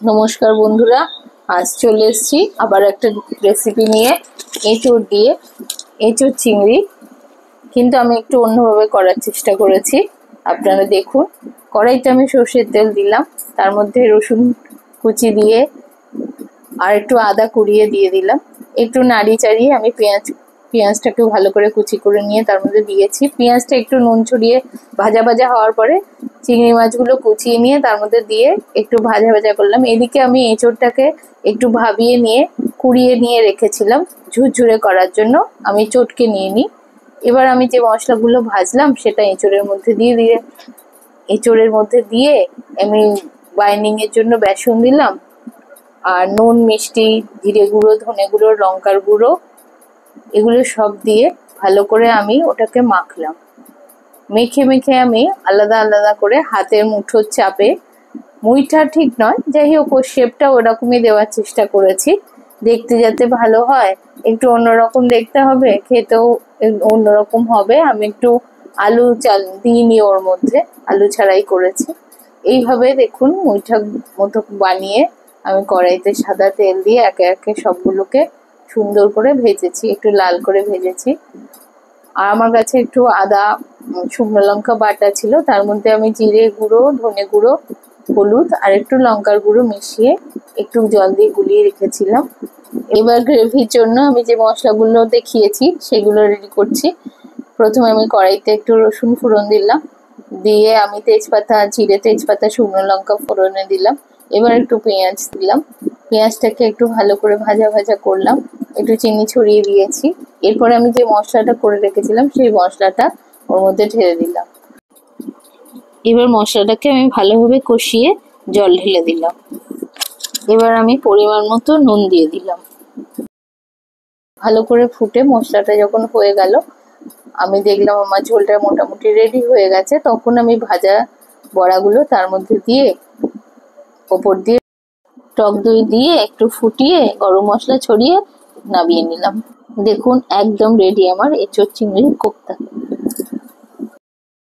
নমস্কার বন্ধুরা, আজ চলে এসেছি আবার একটা রেসিপি নিয়ে। এঁচোড় দিয়ে এঁচোড় চিংড়ি, কিন্তু আমি একটু অন্যভাবে করার চেষ্টা করেছি। আপনারা দেখুন, কড়াইতে আমি সর্ষের তেল দিলাম, তার মধ্যে রসুন কুচি দিয়ে আর একটু আদা কুড়িয়ে দিয়ে দিলাম। একটু নাড়ি চাড়িয়ে আমি পেঁয়াজটাকে ভালো করে কুচি করে নিয়ে তার মধ্যে দিয়েছি। পেঁয়াজটা একটু নুন ছড়িয়ে ভাজা ভাজা হওয়ার পরে চিংড়ি মাছগুলো কুচিয়ে নিয়ে তার মধ্যে দিয়ে একটু ভাজা ভাজা করলাম। এদিকে আমি এঁচোড়টাকে একটু ভাবিয়ে নিয়ে কুড়িয়ে নিয়ে রেখেছিলাম ঝুরঝুরে করার জন্য। আমি চটকে নিয়ে নিই। এবার আমি যে মশলাগুলো ভাজলাম সেটা এঁচোড়ের মধ্যে দিয়ে আমি বাইন্ডিং এর জন্য বেসন দিলাম, আর নুন, মিষ্টি, জিরে গুঁড়ো, ধনে গুঁড়ো, লঙ্কার গুঁড়ো, এগুলো সব দিয়ে ভালো করে আমি ওটাকে মাখলাম। মেখে আমি আলাদা আলাদা করে হাতের মুঠোর চাপে, মুইটা ঠিক নয়, যাই হোক ওর শেপটা ওরকমই দেওয়ার চেষ্টা করেছি। দেখতে যাতে ভালো হয়, একটু অন্যরকম দেখতে হবে, খেতেও অন্যরকম হবে। আমি একটু আলু চাল দিইনি, ওর মধ্যে আলু ছাড়াই করেছি। এইভাবে দেখুন মুইঠা মতো বানিয়ে আমি কড়াইতে সাদা তেল দিয়ে একে একে সবগুলোকে সুন্দর করে ভেজেছি, একটু লাল করে ভেজেছি। আর আমার কাছে একটু আদা, শুকনো লঙ্কা বাটা ছিল, তার মধ্যে আমি জিরে গুঁড়ো, ধনে গুঁড়ো, হলুদ আর একটু লঙ্কার গুঁড়ো মিশিয়ে একটু জল দিয়ে গুলিয়ে রেখেছিলাম। এবার গ্রেভির জন্য আমি যে মশলাগুলো দেখিয়েছি সেগুলো রেডি করছি। প্রথমে আমি কড়াইতে একটু রসুন ফোড়ন দিলাম, দিয়ে আমি তেজপাতা, জিরে, তেজপাতা, শুকনো লঙ্কা ফোড়নে দিলাম। এবার একটু পেঁয়াজ দিলাম, পেঁয়াজটাকে একটু ভালো করে ভাজা ভাজা করলাম, একটু চিনি ছড়িয়ে দিয়েছি। এরপরে আমি যে মশলাটা করে রেখেছিলাম সেই মশলাটা ওর মধ্যে ঢেলে দিলাম। এবার মশলাটাকে আমি ভালোভাবে কষিয়ে জল ঢেলে দিলাম। এবার আমি পরিমাণ মতো নুন দিয়ে দিলাম। ভালো করে ফুটে মশলাটা যখন হয়ে গেল, আমি দেখলাম আমার ঝোলটা মোটামুটি রেডি হয়ে গেছে। তখন আমি ভাজা বড়াগুলো তার মধ্যে দিয়ে, ওপর দিয়ে টক দই দিয়ে একটু ফুটিয়ে গরম মশলা ছড়িয়ে নামিয়ে নিলাম। দেখুন একদম রেডি আমার এঁচোড় চিংড়ির কোপ্তা।